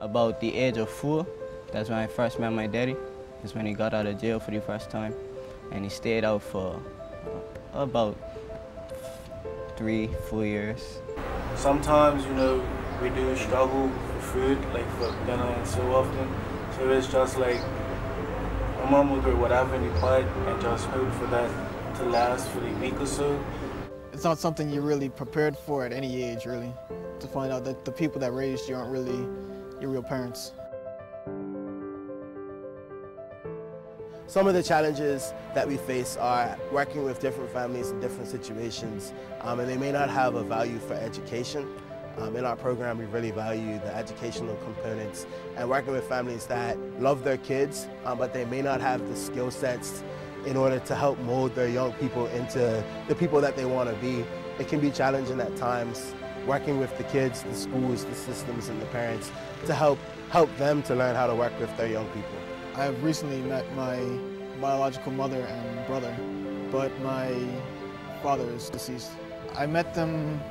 About the age of 4, that's when I first met my daddy. That's when he got out of jail for the first time. And he stayed out for about 3-4 years. Sometimes, we do struggle for food, like for dinner and so often. So it's just like, my mom will do whatever in the pot and just hope for that to last for the week or so. It's not something you're really prepared for at any age, really, to find out that the people that raised you aren't really your real parents. Some of the challenges that we face are working with different families in different situations, and they may not have a value for education. In our program, we really value the educational components and working with families that love their kids, but they may not have the skill sets in order to help mold their young people into the people that they want to be. It can be challenging at times, working with the kids, the schools, the systems, and the parents to help them to learn how to work with their young people. I have recently met my biological mother and brother, but my father is deceased. I met them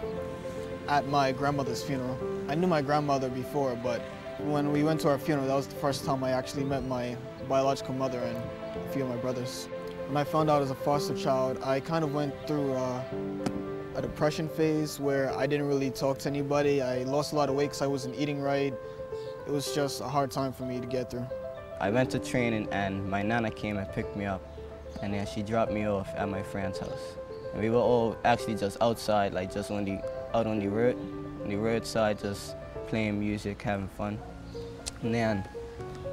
at my grandmother's funeral. I knew my grandmother before, but when we went to our funeral, that was the first time I actually met my biological mother and a few of my brothers. When I found out as a foster child, I kind of went through a depression phase where I didn't really talk to anybody. I lost a lot of weight because I wasn't eating right. It was just a hard time for me to get through. I went to training and my nana came and picked me up, and then she dropped me off at my friend's house. And we were all actually just outside, like just out on the roadside, just playing music, having fun. And then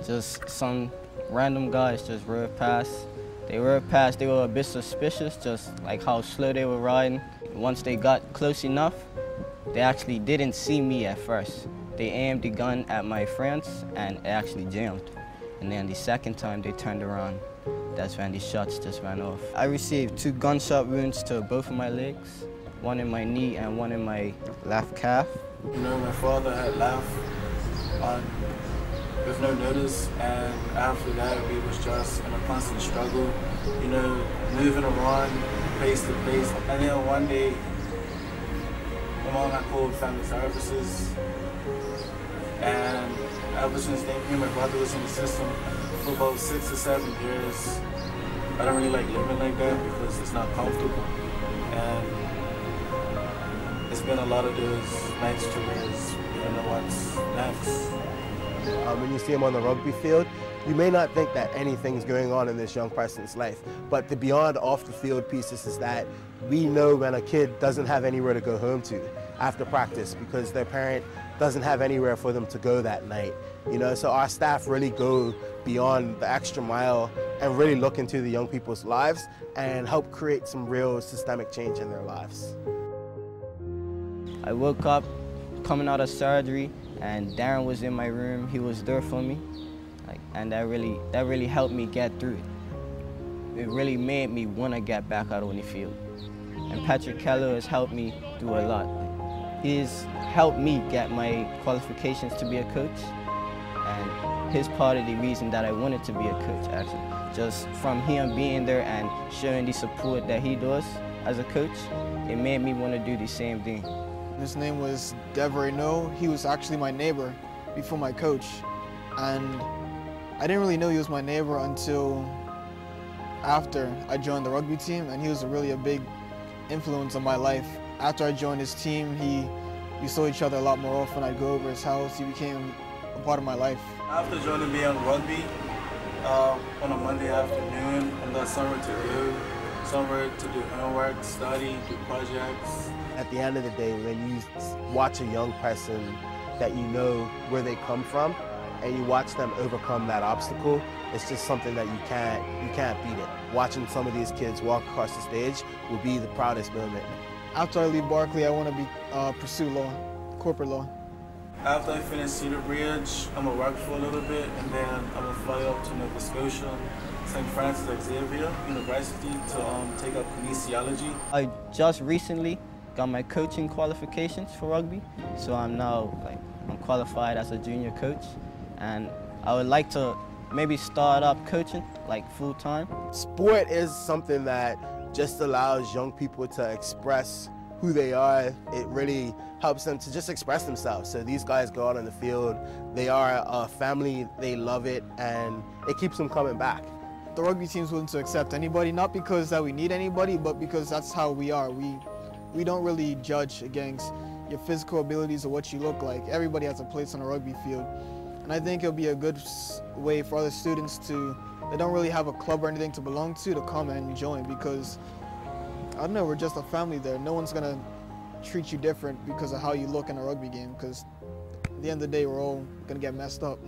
just some random guys just rode past. They were a bit suspicious, just like how slow they were riding. Once they got close enough, they actually didn't see me at first. They aimed the gun at my friends and it actually jammed. And then the second time they turned around, that's when the shots just ran off. I received 2 gunshot wounds to both of my legs, one in my knee and one in my left calf. My father had left with no notice, and after that we was just in a constant struggle, moving around place to place. And then one day, my mom had called family services, and ever since then, me and my brother was in the system for about 6 or 7 years. I don't really like living like that because it's not comfortable, and it's been a lot of those nights to where you don't know what's next. When you see him on the rugby field, you may not think that anything's going on in this young person's life, but the beyond off the field pieces is that we know when a kid doesn't have anywhere to go home to after practice because their parent doesn't have anywhere for them to go that night. So our staff really go beyond the extra mile and really look into the young people's lives and help create some real systemic change in their lives. I woke up coming out of surgery and Darren was in my room. He was there for me, and that really helped me get through it. It really made me want to get back out on the field. And Patrick Keller has helped me do a lot. He's helped me get my qualifications to be a coach, and he's part of the reason that I wanted to be a coach, actually. Just from him being there and showing the support that he does as a coach, it made me want to do the same thing. His name was Devray No. He was actually my neighbor before my coach, and I didn't really know he was my neighbor until after I joined the rugby team, and he was really a big influence on my life. After I joined his team, we saw each other a lot more often. I'd go over his house. He became a part of my life. After joining Beyond Rugby, on a Monday afternoon, I got somewhere to go, somewhere to do homework, study, do projects. At the end of the day, when you watch a young person that you know where they come from, and you watch them overcome that obstacle, it's just something that you can't beat it. Watching some of these kids walk across the stage will be the proudest moment. After I leave Barclay, I want to pursue law, corporate law. After I finish Cedar Bridge, I'm going to work for a little bit, and then I'm going to fly up to Nova Scotia, St. Francis Xavier University to take up kinesiology. I just recently got my coaching qualifications for rugby, so I'm now I'm qualified as a junior coach, and I would like to maybe start up coaching full-time. Sport is something that just allows young people to express who they are. It really helps them to just express themselves. So these guys go out on the field, they are a family, they love it, and it keeps them coming back. The rugby team's willing to accept anybody, not because that we need anybody, but because that's how we are. We don't really judge against your physical abilities or what you look like. Everybody has a place on a rugby field. And I think it'll be a good way for other students that don't really have a club or anything to belong to come and join, because, I don't know, we're just a family there. No one's gonna treat you different because of how you look in a rugby game, because at the end of the day, we're all gonna get messed up.